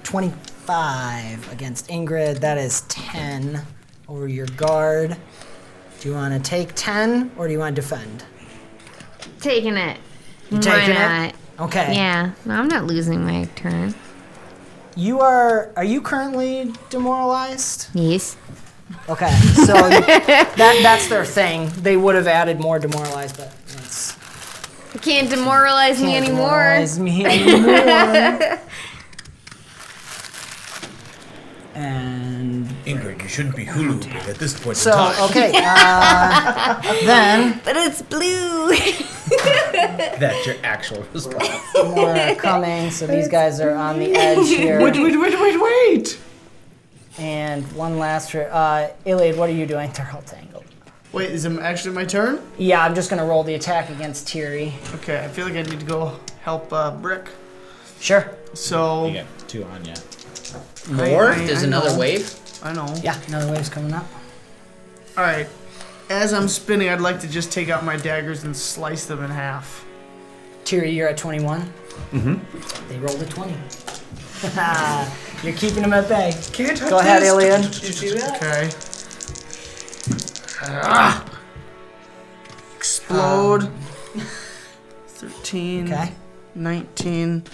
25 against Ingrid. That is 10 over your guard. Do you want to take 10 or do you want to defend? Taking it. You Why taking not? it? Okay. Yeah. No, I'm not losing my turn. Are you currently demoralized? Yes. Okay, so that's their thing. They would have added more demoralized, but it's You can't demoralize me can't anymore. demoralize me anymore. And Ingrid, you shouldn't be Hulu at this point so in time. okay, then But it's blue. That's your actual response. more are coming. So these guys are on the edge here. Wait. And one last for Ilyad, what are you doing? They're all tangled. Wait, is it actually my turn? Yeah, I'm just gonna roll the attack against Tiri. Okay, I feel like I need to go help Brick. Sure. So You got 2 on you. More? I There's another know. wave? I know. Yeah, another wave's coming up. All right. As I'm spinning, I'd like to just take out my daggers and slice them in half. Tiri, you're at 21. Mm-hmm. They rolled a 20. You're keeping them at bay. Can't touch Go ahead, this. Ilyad. Did you see that? Okay. Explode. 13. Okay. 19.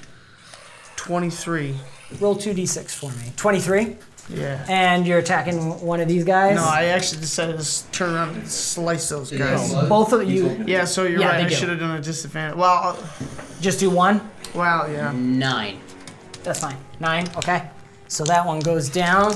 23. Roll 2d6 for me. 23. Yeah. And you're attacking one of these guys? No, I actually decided to turn around and slice those guys. Both of you. Yeah, so you're Yeah, right. they I do. should have done a disadvantage. Well, Just do one? yeah. 9. That's fine. 9, okay. So that one goes down.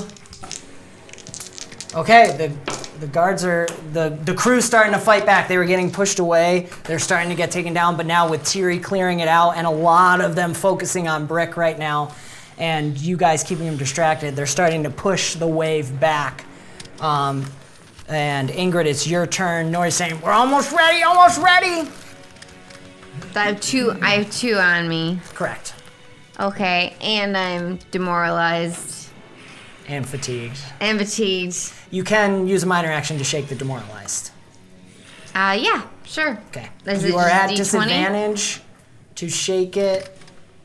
Okay, the guards are, the crew's starting to fight back. They were getting pushed away. They're starting to get taken down, but now with Tiri clearing it out and a lot of them focusing on Brick right now, and you guys keeping them distracted, they're starting to push the wave back. And Ingrid, it's your turn. Nori's saying, we're almost ready, almost ready. I have two on me. Correct. Okay, and I'm demoralized And fatigued. and fatigued. You can use a minor action to shake the demoralized. Yeah, sure. Okay. Is You it are just at D20? disadvantage to shake it.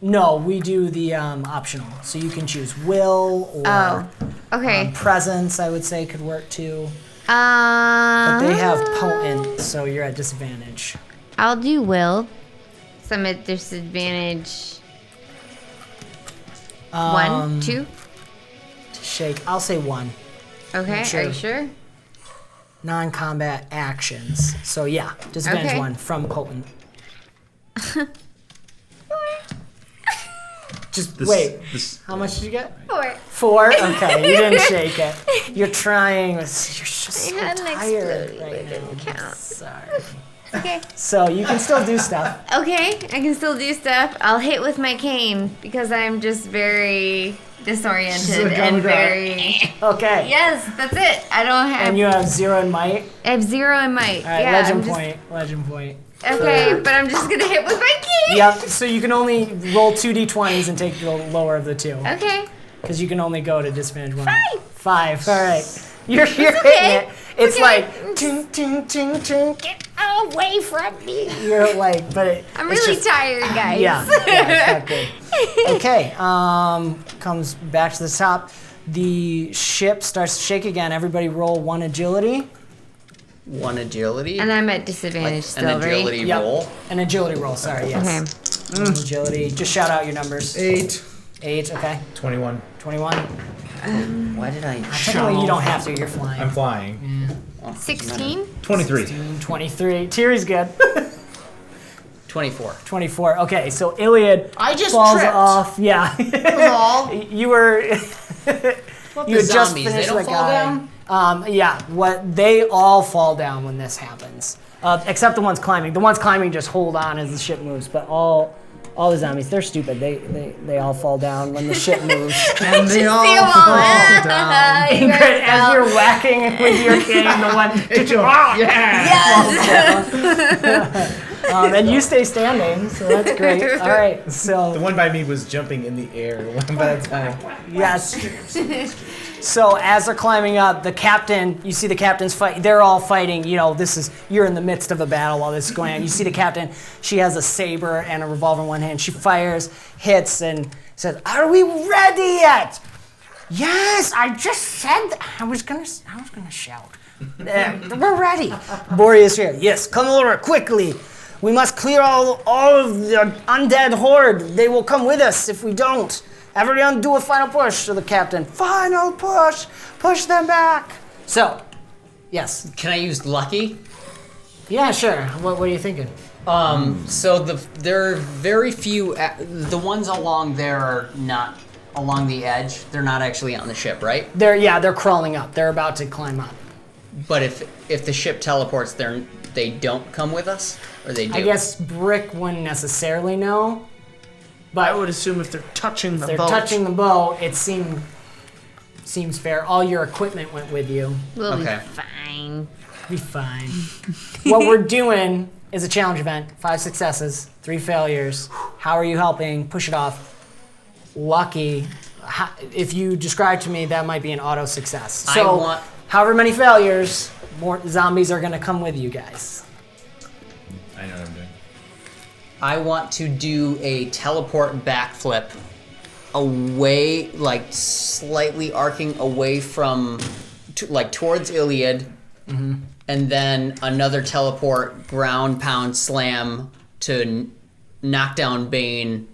No, we do the optional. So you can choose will or Oh, okay. presence, I would say, could work too. But they have potent, so you're at disadvantage. I'll do will. So I'm at disadvantage. 1, 2. To shake, I'll say 1. Okay, sure. are you sure? Non-combat actions. So yeah, disadvantage Okay. 1 from potent. Just wait. How much did you get? 4. 4? Okay, you didn't shake it. You're trying. You're just so had an tired explode, right it didn't now. count. Sorry. Okay. So you can still do stuff. Okay, I can still do stuff. I'll hit with my cane because I'm just very disoriented and very. Okay. Yes, that's it. I don't have. And you have 0 in might. I have 0 in might. All right, yeah, legend I'm just- point. Legend point. Okay, but I'm just gonna hit with my cane. Yep. So you can only roll 2d20s and take the lower of the 2. Okay. Because you can only go to disadvantage 1. 5. 5. All right. You're okay. hitting it. It's Okay. like ting ting ting ting. Get away from me. You're like, but I'm it's really just, tired, guys. Yeah, it's not good. Okay, comes back to the top. The ship starts to shake again. Everybody roll 1 agility. 1 agility? And I'm at disadvantage still, An agility Yep. roll? An agility roll, sorry, yes. Okay. Agility, just shout out your numbers. 8. 8, okay. 21. 21. Why did I... Technically, you don't have to, you're flying. I'm flying. 16. 23. 23. Tiri's good. 24. 24. Okay, so Ilyad I just falls tripped. off. Yeah. all. You were. you the had just zombies, they finished don't the fall guy. down? Yeah. What they all fall down when this happens, except the ones climbing. The ones climbing just hold on as the ship moves, but all the zombies, they're stupid. They all fall down when the ship moves. And they all See 'em all. fall down. You Ingrid, guys as out. you're whacking with your cane, the one and you stay standing, so that's great. All right, The so one by me was jumping in the air one by the time. yes. So as they're climbing up, the captain, you see the captain's fight. They're all fighting. You know, you're in the midst of a battle while this is going on. You see the captain. She has a saber and a revolver in one hand. She fires, hits, and says, "Are we ready yet?" Yes, I just said that. I was gonna shout. We're ready. Boreas here. Yes, come over quickly. We must clear all of the undead horde. They will come with us if we don't. Everyone do a final push to the captain. Final push. Push them back. So, yes. Can I use lucky? Yeah, sure. What are you thinking? So there are very few... the ones along there are not along the edge. They're not actually on the ship, right? They're crawling up. They're about to climb up. But if the ship teleports, they don't come with us? Or they do? I guess Brick wouldn't necessarily know. I would assume if they're touching the They're boat. touching the boat. It seems fair. All your equipment went with you. We'll Okay. be fine. Be fine. What we're doing is a challenge event. 5 successes, 3 failures. How are you helping? Push it off. Lucky. If you describe to me, that might be an auto success. So, however many failures, more zombies are going to come with you guys. I know what I'm doing. I want to do a teleport backflip away, like slightly arcing away from, like towards Ilyad, and then another teleport ground pound slam to knock down Bane,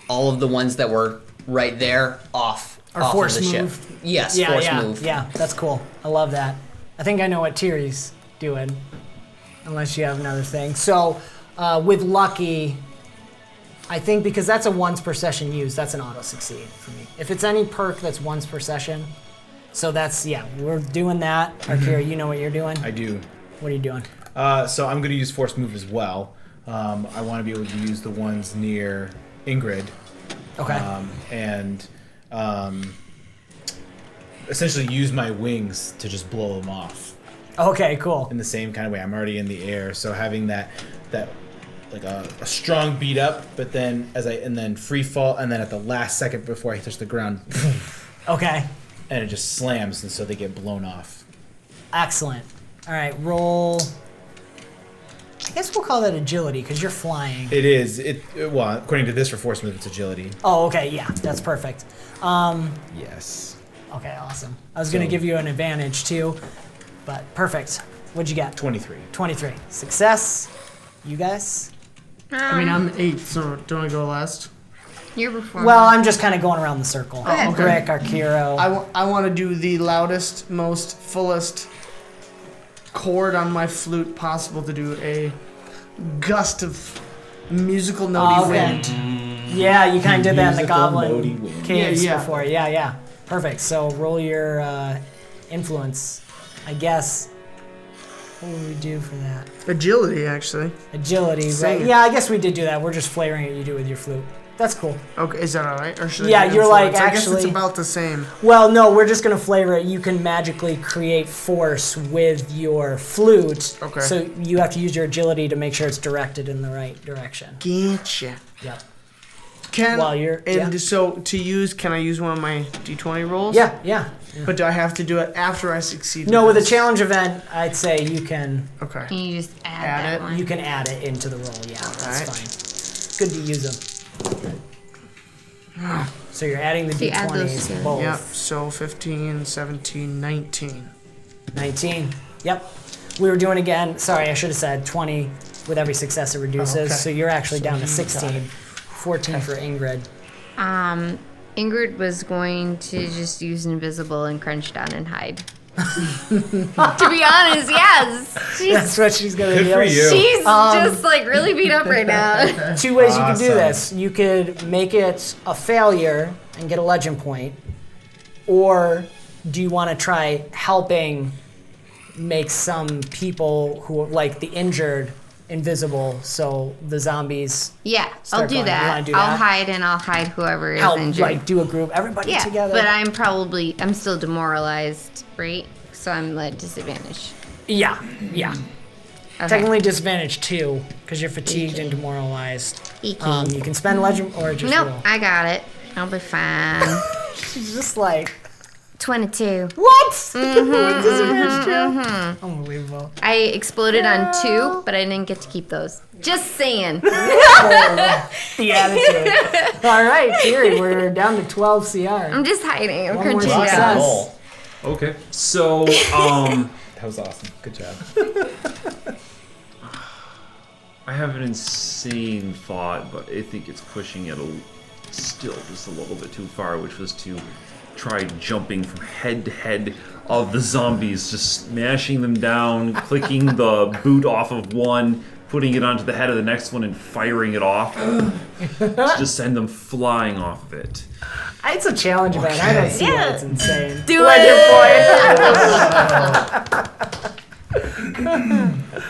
all of the ones that were right there off force of the move. ship. Yes, force move. Yeah, that's cool. I love that. I think I know what Tiri's doing, unless you have another thing. So, with Lucky, I think because that's a once per session use, that's an auto succeed for me. If it's any perk that's once per session, so that's, we're doing that. Arkira, you know what you're doing? I do. What are you doing? So I'm going to use force move as well. I want to be able to use the ones near Ingrid. Okay. And essentially use my wings to just blow them off. Okay, cool. In the same kind of way. I'm already in the air, so having that like a strong beat up, but then and then free fall, and then at the last second before I touch the ground, okay. And it just slams, and so they get blown off. Excellent. All right, roll. I guess we'll call that agility because you're flying. It is. Well, according to this, for force move, it's agility. Oh, okay. Yeah, that's perfect. Yes. Okay, awesome. I was going to give you an advantage too, but perfect. What'd you get? 23. 23. Success. You guys? I mean, I'm 8, so don't I go last? You're before. Well, I'm just kind of going around the circle. Go ahead. Brick, Arkiro. I want to do the loudest, most fullest chord on my flute possible to do a gust of musical notey wind. Yeah, you kind of did that in the Musical Goblin notey wind. caves Yeah. before. Yeah. Perfect. So roll your influence, I guess. What would we do for that? Agility, actually. Agility, Same. right? Yeah, I guess we did do that. We're just flavoring it. You do with your flute. That's cool. Okay, is that all right? Or should I Yeah, do you're like, influence? I guess actually- it's about the same. Well, no, we're just gonna flavor it. You can magically create force with your flute. Okay. So you have to use your agility to make sure it's directed in the right direction. Getcha. Yep. Can yeah. So to use, can I use one of my D20 rolls? Yeah. But do I have to do it after I succeed? No, with a this? challenge event, I'd say you can Okay. Can you just add Add that it. one? you can add it into the roll. Yeah, that's Alright. fine. Good to use them. So you're adding the So you add those D20s two. both. Yep. So 15, 17, 19. 19. Yep. We were doing again. Sorry, I should have said 20 with every success it reduces. Oh, okay. So you're actually down to you got 16. it. 14 for Ingrid. Ingrid was going to just use invisible and crunch down and hide. To be honest, yes. That's what she's gonna Good do. for you. She's just like really beat up right now. Two ways you could do Awesome. this. You could make it a failure and get a legend point, or do you want to try helping make some people who like the injured invisible, so the zombies Yeah, I'll Start do going. You that. wanna do I'll that? hide and I'll hide whoever is help injured. like do a group, everybody yeah, together. but I'm still demoralized, right? So I'm at disadvantage. yeah. Okay. Technically disadvantage 2 because you're fatigued and demoralized. Eeky. You can spend legend or just Nope, roll. I got it. I'll be fine. She's just like 22. what? With disadvantage 2? Unbelievable. I exploded on 2, but I didn't get to keep those. Just saying. The attitude. All right, Tiri, we're down to 12 CR. I'm just hiding. I'm One more crunching success. down. Roll. Okay. So, That was awesome. Good job. I have an insane thought, but I think it's pushing it still just a little bit too far, which was to try jumping from head to head of the zombies, just smashing them down, clicking the boot off of one, putting it onto the head of the next one, and firing it off to just send them flying off of it. It's a challenge event. I don't see that. It's insane. Do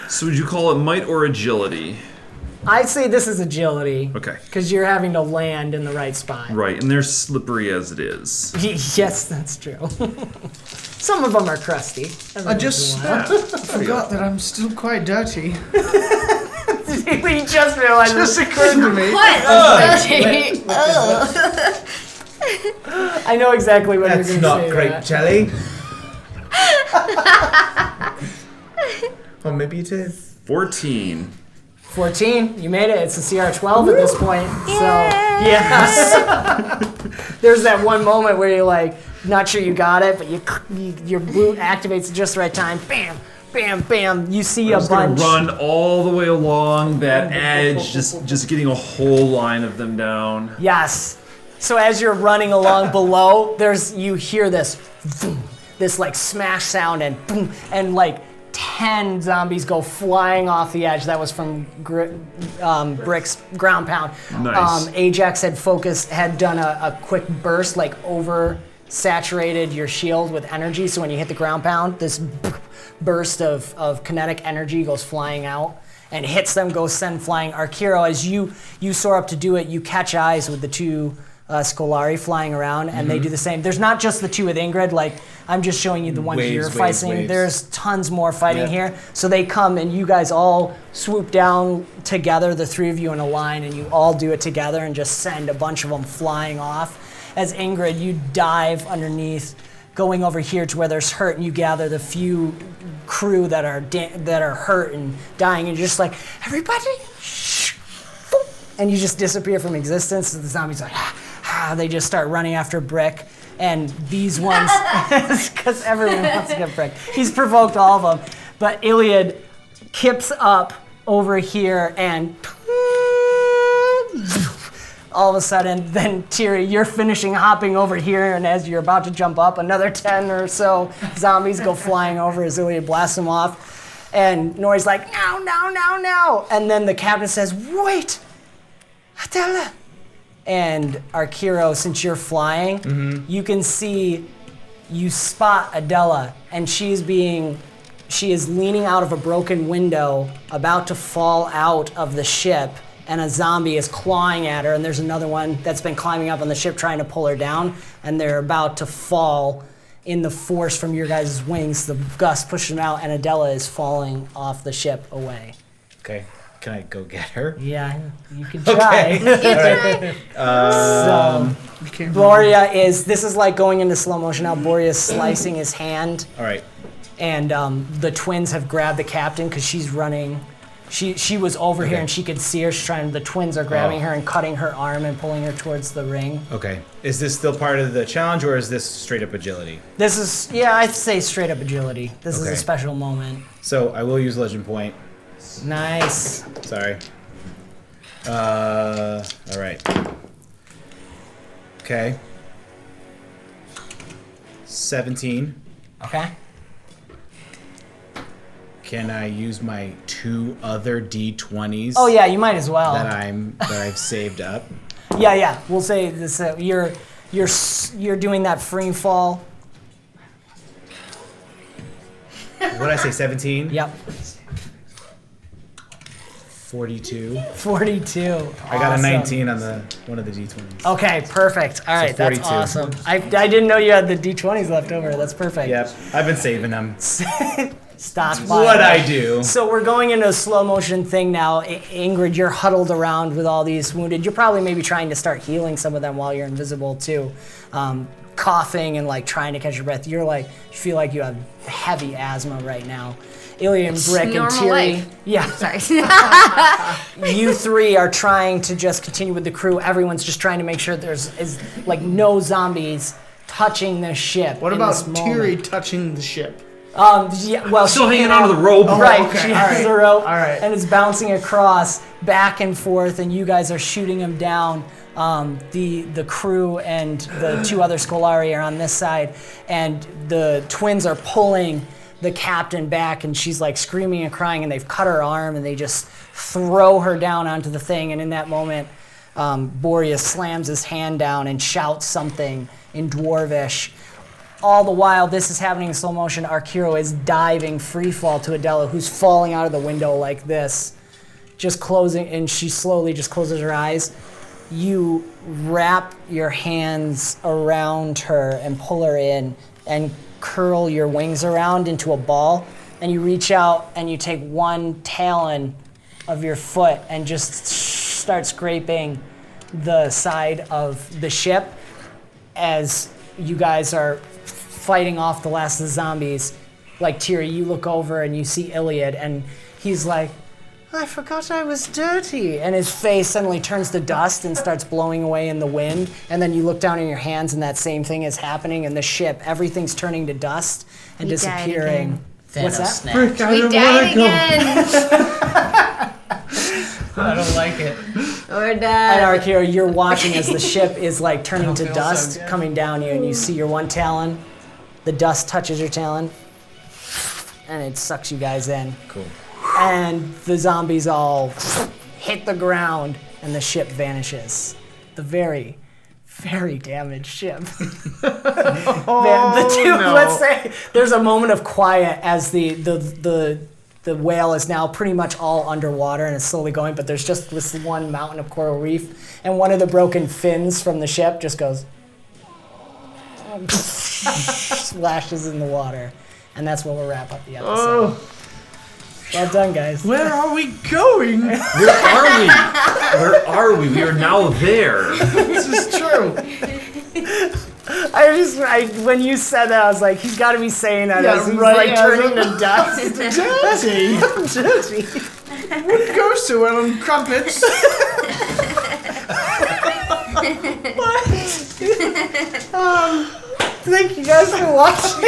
So would you call it might or agility? I'd say this is agility. Okay. Because you're having to land in the right spot. Right, and they're slippery as it is. Yes, that's true. Some of them are crusty. I just forgot that I'm still quite dirty. We just realized Just occurred to me. What? I know exactly what That's you're going to not say. grape that. jelly. Or maybe it is. 14. 14, you made it. It's a CR12 at this point. So, yes. There's that one moment where you're like, not sure you got it, but your boot activates at just the right time. Bam, bam, bam. You see I'm a just gonna bunch. run all the way along that edge, just getting a whole line of them down. Yes. So as you're running along below, you hear this, boom, this like smash sound and boom, and like 10 zombies go flying off the edge. That was from Brick's ground pound. Nice. Ajax had done a quick burst, like over-saturated your shield with energy. So when you hit the ground pound, this burst of kinetic energy goes flying out and hits them, goes send flying. Arkiro, as you soar up to do it, you catch eyes with the two Scolari flying around, and they do the same. There's not just the two with Ingrid. Like, I'm just showing you the one Waves, here waves, fighting. waves. There's tons more fighting Yeah. here. So they come, and you guys all swoop down together, the three of you in a line, and you all do it together and just send a bunch of them flying off. As Ingrid, you dive underneath, going over here to where there's hurt, and you gather the few crew that are hurt and dying, and you're just like, everybody, shh, boop, and you just disappear from existence. And the zombies are like, they just start running after Brick. And these ones, because everyone wants to get Brick. He's provoked all of them. But Ilyad kips up over here and all of a sudden, then Tiri, you're finishing hopping over here, and as you're about to jump up, another 10 or so zombies go flying over as Ilyad blasts them off. And Nori's like, no, no, no, no. And then the captain says, wait, Adela. And Arkiro, since you're flying, you can see, you spot Adela, and she is leaning out of a broken window, about to fall out of the ship, and a zombie is clawing at her, and there's another one that's been climbing up on the ship trying to pull her down, and they're about to fall in the force from your guys' wings. The gust pushes them out, and Adela is falling off the ship away. Okay. Can I go get her? Yeah, you can try. So, You can't Boria this is like going into slow motion now. Boria is slicing his hand, All right. and the twins have grabbed the captain because she's running. She was over here Okay. and she could see her. The twins are grabbing her and cutting her arm and pulling her towards the ring. Okay. Is this still part of the challenge, or is this straight up agility? This is, I'd say straight up agility. This is Okay. a special moment. So I will use legend point. Nice. Sorry. All right. Okay. 17. Okay. Can I use my 2 other D20s? Oh yeah, you might as well. That I've saved up. Yeah. We'll say this. You're doing that free fall. What did I say? 17. Yep. 42. 42. I got a Awesome. 19 on one of the D20s. Okay, perfect. All right, that's 42. awesome. I didn't know you had the D20s left over. That's perfect. Yep. I've been saving them. Stockpile. What I do. So we're going into a slow motion thing now. Ingrid, you're huddled around with all these wounded. You're probably maybe trying to start healing some of them while you're invisible too. Coughing and like trying to catch your breath. You feel like you have heavy asthma right now. Ilyad and Brick and normal Tiri. life. Yeah. Sorry. You three are trying to just continue with the crew. Everyone's just trying to make sure there's no zombies touching this ship. What in about this Tiri moment. touching the ship? Well, Still she hanging can onto the rope. Right, okay, she all has right, the rope, all right. and it's bouncing across back and forth, and you guys are shooting him down. The crew and the 2 other Scolari are on this side, and the twins are pulling the captain back, and she's like screaming and crying, and they've cut her arm, and they just throw her down onto the thing, and in that moment, Boreas slams his hand down and shouts something in Dwarvish. All the while this is happening in slow motion, Arkiro is diving free fall to Adela, who's falling out of the window like this. just closing, and she slowly just closes her eyes. You wrap your hands around her and pull her in and curl your wings around into a ball, and you reach out and you take one talon of your foot and just start scraping the side of the ship as you guys are fighting off the last of the zombies. Like, Tiri, you look over and you see Ilyad, and he's like, I forgot I was dirty. And his face suddenly turns to dust and starts blowing away in the wind. And then you look down in your hands and that same thing is happening in the ship. Everything's turning to dust and We died disappearing. again. What's that? Snapped. Frick, I We don't died wanna again. I don't like it. We're And dead. Arkira, you're watching as the ship is like turning to feel so dust, good. coming down you, and you see your one talon. The dust touches your talon, and it sucks you guys in. Cool. And the zombies all hit the ground, and the ship vanishes. The very, very damaged ship. no. Let's say there's a moment of quiet as the whale is now pretty much all underwater and is slowly going, but there's just this one mountain of coral reef, and one of the broken fins from the ship just goes splashes in the water, and that's where we'll wrap up the episode. Well done, guys. Where are we going? Where are we? Where are we? We are now there. This is true. When you said that, I was like, he's got to be saying that Yeah, as he's right, like as turning I'm- to dust. Dirty. Dirty. What goes to it on crumpets? Thank you guys for watching.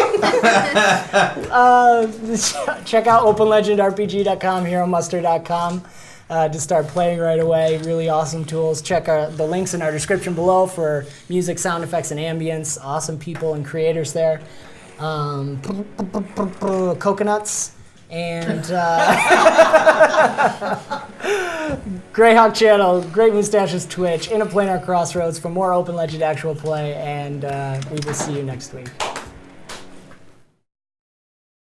Check out openlegendrpg.com, heromuster.com to start playing right away. Really awesome tools. Check the links in our description below for music, sound effects, and ambience. Awesome people and creators there. Coconuts. And Greyhawk channel, Great Mustaches Twitch, Inn of Planar Crossroads for more Open Legend actual play, and we will see you next week.